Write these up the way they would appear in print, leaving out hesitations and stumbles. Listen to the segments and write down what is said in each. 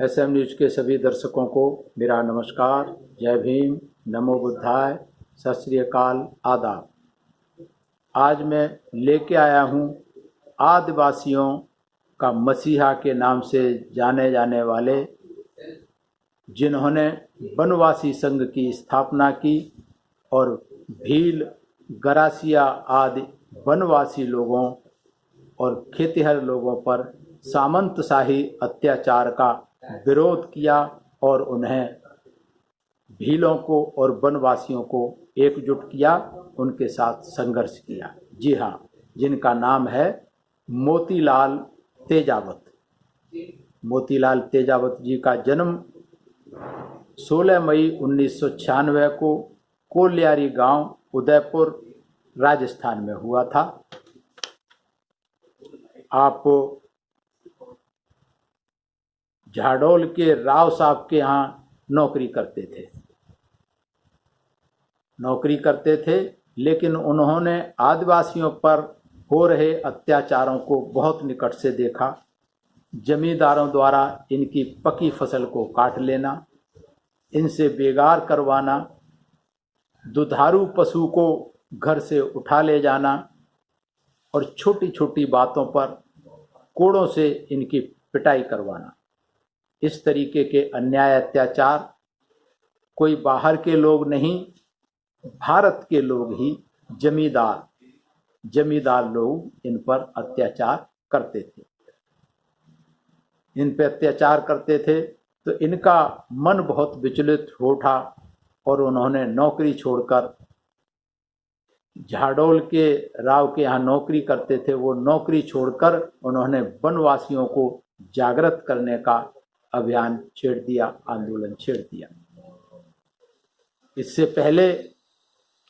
SM news के सभी दर्शकों को मेरा नमस्कार, जय भीम, नमो बुद्धाय, सत श्री अकाल, आदाब। आज मैं लेके आया हूँ आदिवासियों का मसीहा के नाम से जाने जाने वाले, जिन्होंने बनवासी संघ की स्थापना की और भील, गरासिया आदि बनवासी लोगों और खेतिहर लोगों पर सामंतशाही अत्याचार का विरोध किया और उन्हें भीलों को और बनवासियों को एकजुट किया, उनके साथ संघर्ष किया। जी हाँ, जिनका नाम है मोतीलाल तेजावत। मोतीलाल तेजावत जी का जन्म 16 मई 1996 को कोल्यारी गांव, उदयपुर, राजस्थान में हुआ था। आप झाडोल के राव साहब के यहाँ नौकरी करते थे, लेकिन उन्होंने आदिवासियों पर हो रहे अत्याचारों को बहुत निकट से देखा। जमींदारों द्वारा इनकी पकी फसल को काट लेना, इनसे बेगार करवाना, दुधारू पशु को घर से उठा ले जाना और छोटी छोटी बातों पर कोड़ों से इनकी पिटाई करवाना। इस तरीके के अन्याय अत्याचार कोई बाहर के लोग नहीं, भारत के लोग ही, जमींदार लोग इन पर अत्याचार करते थे। इन पर अत्याचार करते थे तो इनका मन बहुत विचलित हो उठा और उन्होंने नौकरी छोड़कर, झाडोल के राव के यहाँ नौकरी करते थे, वो नौकरी छोड़कर उन्होंने वनवासियों को जागृत करने का अभियान छेड़ दिया, आंदोलन छेड़ दिया। इससे पहले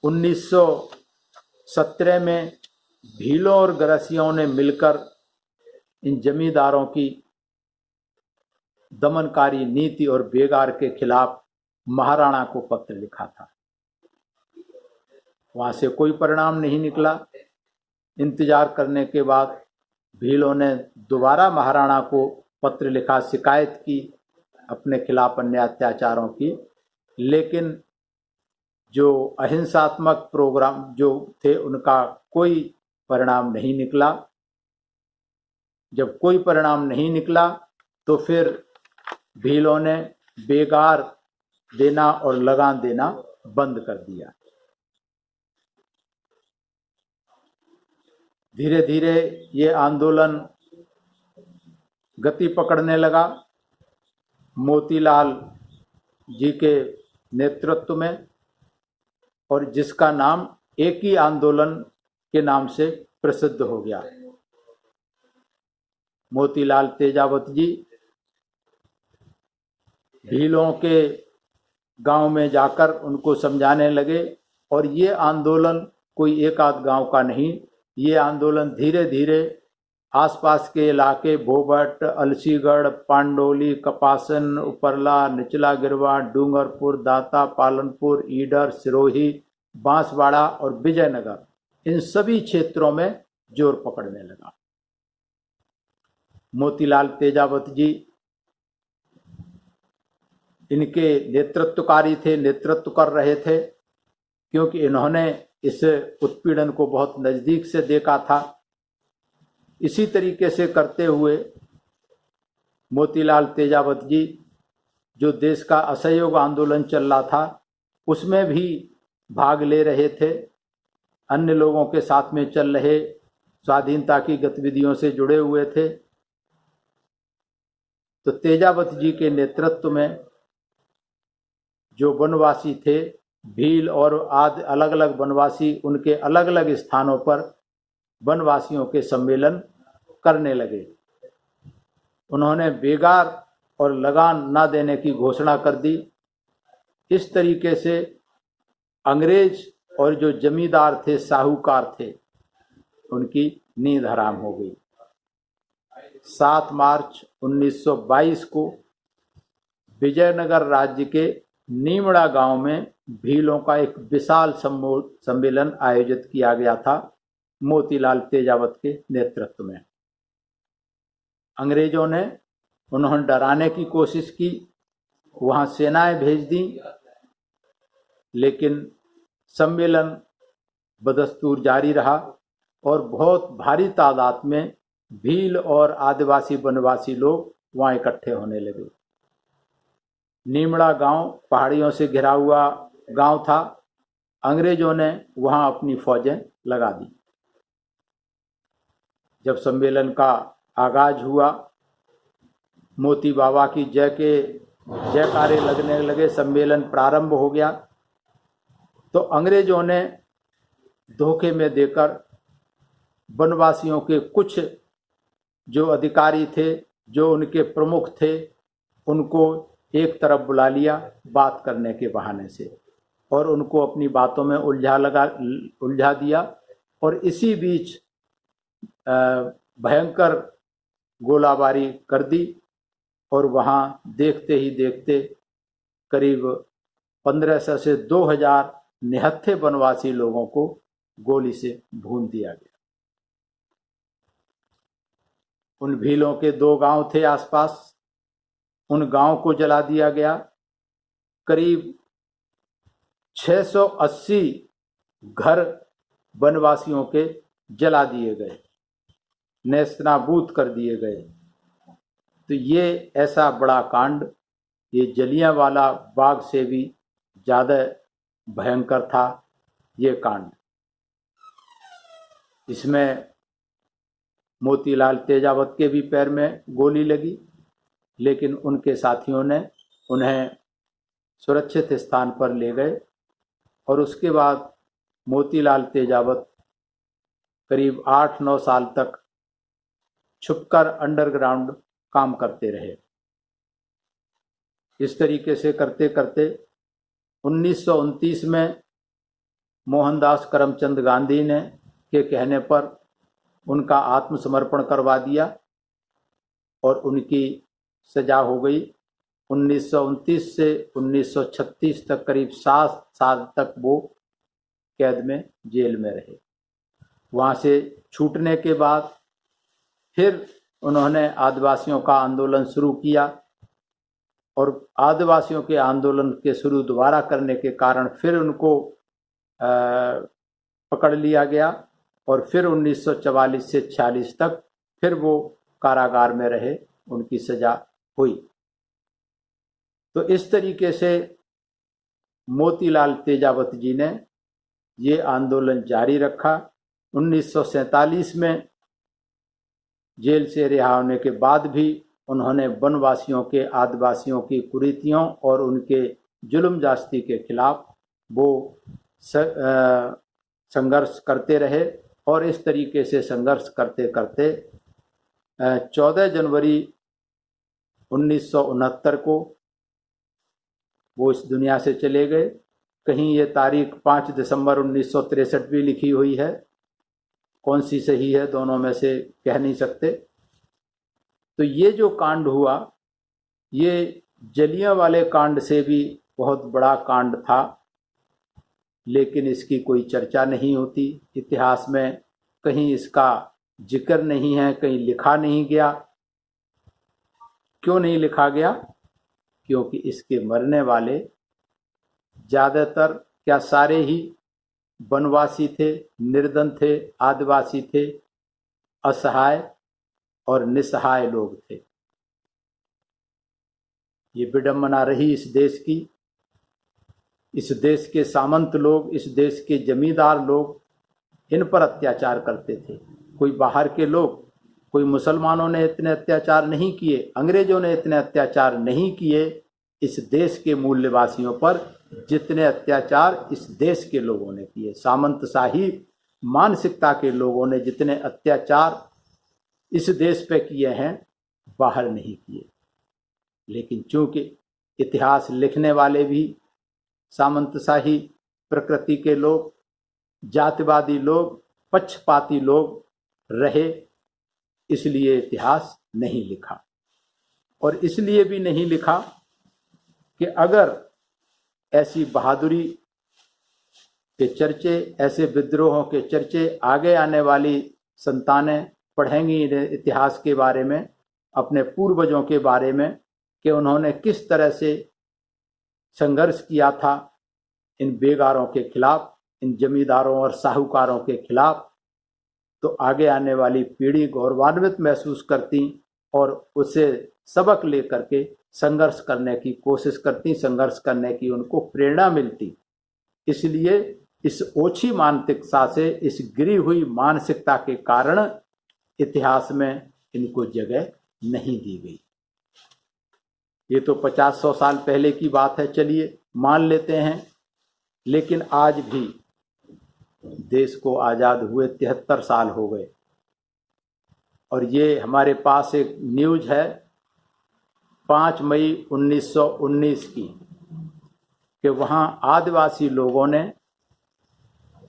1917 में भीलों और गरसियों ने मिलकर इन जमींदारों की दमनकारी नीति और बेगार के खिलाफ महाराणा को पत्र लिखा था। वहां से कोई परिणाम नहीं निकला। इंतजार करने के बाद भीलों ने दोबारा महाराणा को पत्र लिखा, शिकायत की अपने खिलाफ अन्याय अत्याचारों की, लेकिन जो अहिंसात्मक प्रोग्राम जो थे उनका कोई परिणाम नहीं निकला। जब कोई परिणाम नहीं निकला तो फिर भीलों ने बेगार देना और लगान देना बंद कर दिया। धीरे धीरे ये आंदोलन गति पकड़ने लगा। मोतीलाल जी के नेतृत्व में, और जिसका नाम एक ही आंदोलन के नाम से प्रसिद्ध हो गया। मोतीलाल तेजावत जी भीलों के गांव में जाकर उनको समझाने लगे, और ये आंदोलन कोई एक आध गांव का नहीं, ये आंदोलन धीरे धीरे आसपास के इलाके भोबट, अलसीगढ़, पांडोली, कपासन, उपरला, निचला गिरवा, डूंगरपुर, दाता, पालनपुर, ईडर, सिरोही, बांसवाड़ा और विजयनगर, इन सभी क्षेत्रों में जोर पकड़ने लगा। मोतीलाल तेजावत जी इनके नेतृत्वकारी थे, नेतृत्व कर रहे थे, क्योंकि इन्होंने इस उत्पीड़न को बहुत नज़दीक से देखा था। इसी तरीके से करते हुए मोतीलाल तेजावत जी, जो देश का असहयोग आंदोलन चल रहा था उसमें भी भाग ले रहे थे, अन्य लोगों के साथ में चल रहे स्वाधीनता की गतिविधियों से जुड़े हुए थे। तो तेजावत जी के नेतृत्व में जो वनवासी थे, भील और आदि अलग अलग वनवासी, उनके अलग अलग स्थानों पर वनवासियों के सम्मेलन करने लगे। उन्होंने बेगार और लगान न देने की घोषणा कर दी। इस तरीके से अंग्रेज और जो जमींदार थे, साहूकार थे, उनकी नींद हराम हो गई। 7 मार्च 1922 को विजयनगर राज्य के नीमड़ा गांव में भीलों का एक विशाल सम्मेलन आयोजित किया गया था, मोतीलाल तेजावत के नेतृत्व में। अंग्रेजों ने उन्होंने डराने की कोशिश की, वहाँ सेनाएं भेज दी, लेकिन सम्मेलन बदस्तूर जारी रहा और बहुत भारी तादाद में भील और आदिवासी वनवासी लोग वहाँ इकट्ठे होने लगे। नीमड़ा गांव पहाड़ियों से घिरा हुआ गांव था। अंग्रेजों ने वहाँ अपनी फौजें लगा दी। जब सम्मेलन का आगाज हुआ, मोती बाबा की जयकारे लगने लगे, सम्मेलन प्रारंभ हो गया, तो अंग्रेजों ने धोखे में देकर वनवासियों के कुछ जो अधिकारी थे, जो उनके प्रमुख थे, उनको एक तरफ बुला लिया बात करने के बहाने से और उनको अपनी बातों में उलझा दिया। और इसी बीच भयंकर गोलाबारी कर दी और वहाँ देखते ही देखते करीब 1500 से 2000 निहत्थे वनवासी लोगों को गोली से भून दिया गया। उन भीलों के 2 गांव थे आसपास, उन गांव को जला दिया गया। करीब 680 घर वनवासियों के जला दिए गए, नेस्तनाबूद कर दिए गए। तो ये ऐसा बड़ा कांड, ये जलियांवाला बाग से भी ज़्यादा भयंकर था ये कांड। इसमें मोतीलाल तेजावत के भी पैर में गोली लगी, लेकिन उनके साथियों ने उन्हें सुरक्षित स्थान पर ले गए और उसके बाद मोतीलाल तेजावत करीब 8-9 साल तक छुपकर अंडरग्राउंड काम करते रहे। इस तरीके से करते करते 1929 में मोहनदास करमचंद गांधी ने के कहने पर उनका आत्मसमर्पण करवा दिया और उनकी सजा हो गई। 1929 से 1936 तक करीब 7 साल तक वो कैद में जेल में रहे। वहाँ से छूटने के बाद फिर उन्होंने आदिवासियों का आंदोलन शुरू किया और आदिवासियों के आंदोलन के शुरू दोबारा करने के कारण फिर उनको पकड़ लिया गया और फिर 1944 से 46 तक फिर वो कारागार में रहे, उनकी सजा हुई। तो इस तरीके से मोतीलाल तेजावत जी ने ये आंदोलन जारी रखा। 1947 में जेल से रिहा होने के बाद भी उन्होंने वनवासियों के, आदिवासियों की कुरीतियों और उनके जुल्म जास्ती के खिलाफ वो संघर्ष करते रहे और इस तरीके से संघर्ष करते करते 14 जनवरी 1969 को वो इस दुनिया से चले गए। कहीं ये तारीख 5 दिसंबर 1963 भी लिखी हुई है, कौन सी सही है दोनों में से कह नहीं सकते। तो ये जो कांड हुआ, ये जलियांवाले कांड से भी बहुत बड़ा कांड था, लेकिन इसकी कोई चर्चा नहीं होती। इतिहास में कहीं इसका जिक्र नहीं है, कहीं लिखा नहीं गया। क्यों नहीं लिखा गया? क्योंकि इसके मरने वाले ज़्यादातर, क्या सारे ही वनवासी थे, निर्धन थे, आदिवासी थे, असहाय और निसहाय लोग थे। ये विडंबना रही इस देश की। इस देश के सामंत लोग, इस देश के जमींदार लोग इन पर अत्याचार करते थे। कोई बाहर के लोग, कोई मुसलमानों ने इतने अत्याचार नहीं किए, अंग्रेजों ने इतने अत्याचार नहीं किए इस देश के मूल्यवासियों पर जितने अत्याचार इस देश के लोगों ने किए। सामंतशाही मानसिकता के लोगों ने जितने अत्याचार इस देश पे किए हैं, बाहर नहीं किए। लेकिन चूंकि इतिहास लिखने वाले भी सामंतशाही प्रकृति के लोग, जातिवादी लोग, पक्षपाती लोग रहे, इसलिए इतिहास नहीं लिखा। और इसलिए भी नहीं लिखा कि अगर ऐसी बहादुरी के चर्चे, ऐसे विद्रोहों के चर्चे आगे आने वाली संतानें पढ़ेंगी इतिहास के बारे में, अपने पूर्वजों के बारे में कि उन्होंने किस तरह से संघर्ष किया था इन बेगारों के खिलाफ, इन जमींदारों और साहूकारों के खिलाफ, तो आगे आने वाली पीढ़ी गौरवान्वित महसूस करती और उसे सबक लेकर के संघर्ष करने की कोशिश करती, संघर्ष करने की उनको प्रेरणा मिलती। इसलिए इस ओछी मानसिकता से, इस गिरी हुई मानसिकता के कारण इतिहास में इनको जगह नहीं दी गई। ये तो 50-100 साल पहले की बात है, चलिए मान लेते हैं, लेकिन आज भी देश को आज़ाद हुए 73 साल हो गए और ये हमारे पास एक न्यूज है 5 मई 1919 की कि वहाँ आदिवासी लोगों ने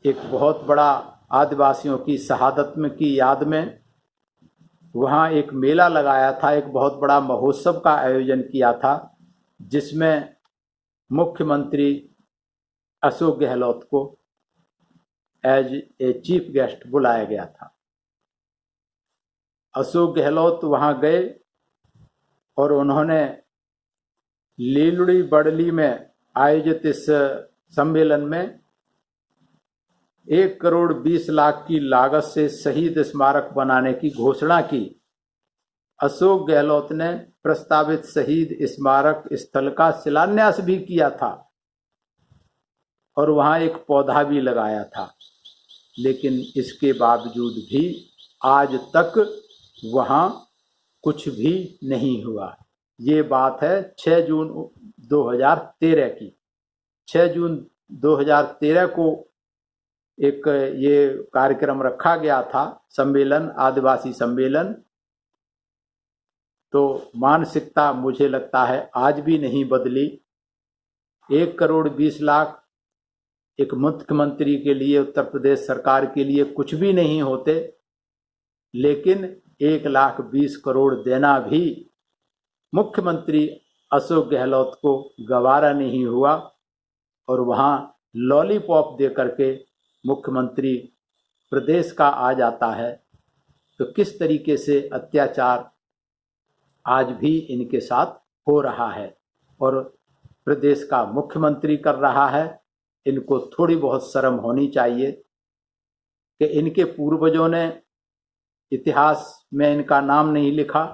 एक बहुत बड़ा, आदिवासियों की शहादत में की याद में वहाँ एक मेला लगाया था, एक बहुत बड़ा महोत्सव का आयोजन किया था, जिसमें मुख्यमंत्री अशोक गहलोत को एज ए चीफ गेस्ट बुलाया गया था। अशोक गहलोत वहाँ गए और उन्होंने लीलड़ी बड़ली में आयोजित इस सम्मेलन में 1 करोड़ 20 लाख की लागत से शहीद स्मारक बनाने की घोषणा की। अशोक गहलोत ने प्रस्तावित शहीद स्मारक स्थल का शिलान्यास भी किया था और वहाँ एक पौधा भी लगाया था, लेकिन इसके बावजूद भी आज तक वहाँ कुछ भी नहीं हुआ। ये बात है 6 जून 2013 की। 6 जून 2013 को एक ये कार्यक्रम रखा गया था, सम्मेलन, आदिवासी सम्मेलन। तो मानसिकता मुझे लगता है आज भी नहीं बदली। 1 करोड़ 20 लाख एक मुख्यमंत्री के लिए, उत्तर प्रदेश सरकार के लिए कुछ भी नहीं होते, लेकिन 1,20,00,000 देना भी मुख्यमंत्री अशोक गहलोत को गवारा नहीं हुआ और वहाँ लॉलीपॉप दे करके मुख्यमंत्री प्रदेश का आ जाता है। तो किस तरीके से अत्याचार आज भी इनके साथ हो रहा है और प्रदेश का मुख्यमंत्री कर रहा है। इनको थोड़ी बहुत शर्म होनी चाहिए कि इनके पूर्वजों ने इतिहास में इनका नाम नहीं लिखा,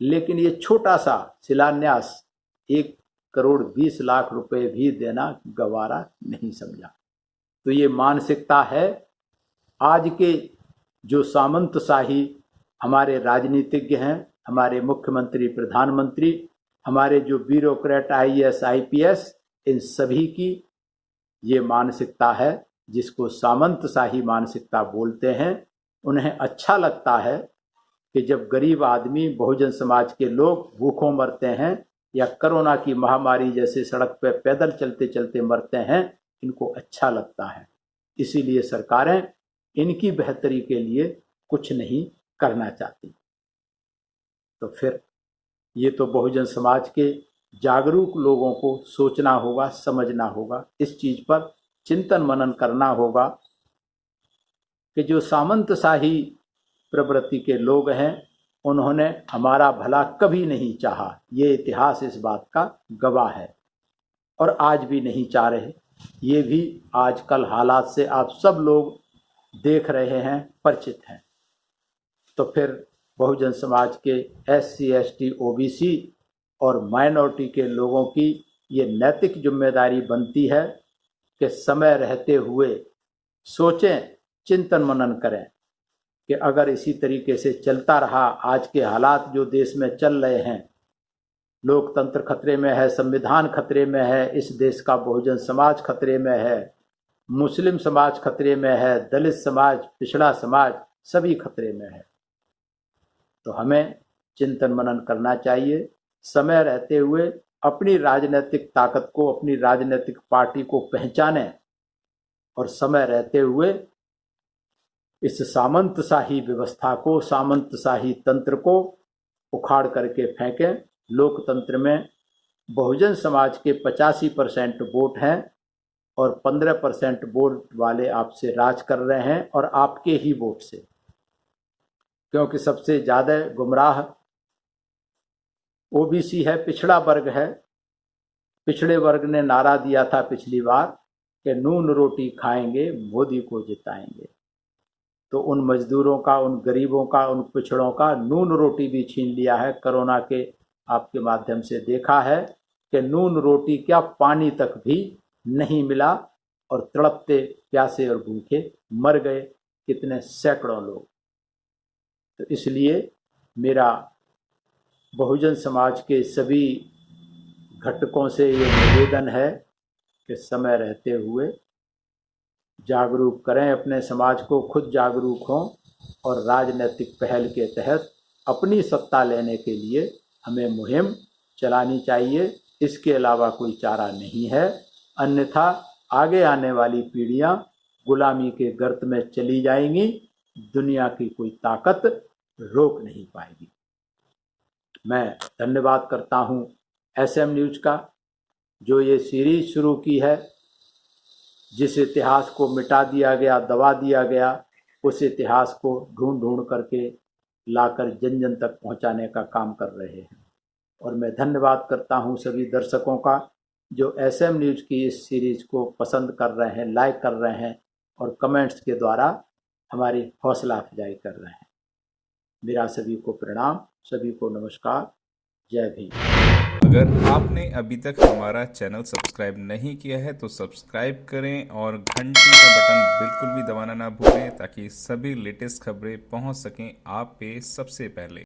लेकिन ये छोटा सा शिलान्यास 1 करोड़ 20 लाख रुपए भी देना गवारा नहीं समझा। तो ये मानसिकता है आज के जो सामंतशाही हमारे राजनीतिज्ञ हैं, हमारे मुख्यमंत्री, प्रधानमंत्री, हमारे जो ब्यूरोक्रेट IAS IPS, इन सभी की ये मानसिकता है, जिसको सामंतशाही मानसिकता बोलते हैं। उन्हें अच्छा लगता है कि जब गरीब आदमी, बहुजन समाज के लोग भूखों मरते हैं या कोरोना की महामारी जैसे सड़क पर पैदल चलते चलते मरते हैं, इनको अच्छा लगता है। इसीलिए सरकारें इनकी बेहतरी के लिए कुछ नहीं करना चाहती। तो फिर ये तो बहुजन समाज के जागरूक लोगों को सोचना होगा, समझना होगा, इस चीज पर चिंतन मनन करना होगा कि जो सामंतशाही प्रवृत्ति के लोग हैं उन्होंने हमारा भला कभी नहीं चाहा। ये इतिहास इस बात का गवाह है और आज भी नहीं चाह रहे। ये भी आजकल हालात से आप सब लोग देख रहे हैं, परिचित हैं। तो फिर बहुजन समाज के SC ST OBC और माइनॉरिटी के लोगों की ये नैतिक जिम्मेदारी बनती है कि समय रहते हुए सोचें, चिंतन मनन करें कि अगर इसी तरीके से चलता रहा, आज के हालात जो देश में चल रहे हैं, लोकतंत्र खतरे में है, संविधान खतरे में है, इस देश का बहुजन समाज खतरे में है, मुस्लिम समाज खतरे में है, दलित समाज, पिछड़ा समाज, सभी खतरे में है। तो हमें चिंतन मनन करना चाहिए, समय रहते हुए अपनी राजनीतिक ताकत को, अपनी राजनीतिक पार्टी को पहचानें और समय रहते हुए इस सामंतशाही व्यवस्था को, सामंतशाही तंत्र को उखाड़ करके फेंकें। लोकतंत्र में बहुजन समाज के 85% वोट हैं और 15% वोट वाले आपसे राज कर रहे हैं और आपके ही वोट से, क्योंकि सबसे ज़्यादा गुमराह ओबीसी है, पिछड़ा वर्ग है। पिछड़े वर्ग ने नारा दिया था पिछली बार कि नून रोटी खाएंगे, मोदी को जिताएंगे। तो उन मजदूरों का, उन गरीबों का, उन पिछड़ों का नून रोटी भी छीन लिया है। कोरोना के आपके माध्यम से देखा है कि नून रोटी क्या, पानी तक भी नहीं मिला और तड़पते प्यासे और भूखे मर गए कितने सैकड़ों लोग। तो इसलिए मेरा बहुजन समाज के सभी घटकों से ये निवेदन है कि समय रहते हुए जागरूक करें अपने समाज को, खुद जागरूक हों और राजनीतिक पहल के तहत अपनी सत्ता लेने के लिए हमें मुहिम चलानी चाहिए। इसके अलावा कोई चारा नहीं है, अन्यथा आगे आने वाली पीढ़ियां गुलामी के गर्त में चली जाएंगी, दुनिया की कोई ताकत रोक नहीं पाएगी। मैं धन्यवाद करता हूं एसएम न्यूज़ का, जो ये सीरीज शुरू की है। जिस इतिहास को मिटा दिया गया, दबा दिया गया, उस इतिहास को ढूंढ ढूंढ करके लाकर जन जन तक पहुंचाने का काम कर रहे हैं। और मैं धन्यवाद करता हूं सभी दर्शकों का जो एसएम न्यूज़ की इस सीरीज को पसंद कर रहे हैं, लाइक कर रहे हैं और कमेंट्स के द्वारा हमारी हौसला अफजाई कर रहे हैं। मेरा सभी को प्रणाम, सभी को नमस्कार, जय भीम। अगर आपने अभी तक हमारा चैनल सब्सक्राइब नहीं किया है तो सब्सक्राइब करें और घंटी का बटन बिल्कुल भी दबाना ना भूलें ताकि सभी लेटेस्ट खबरें पहुंच सकें आप पे सबसे पहले।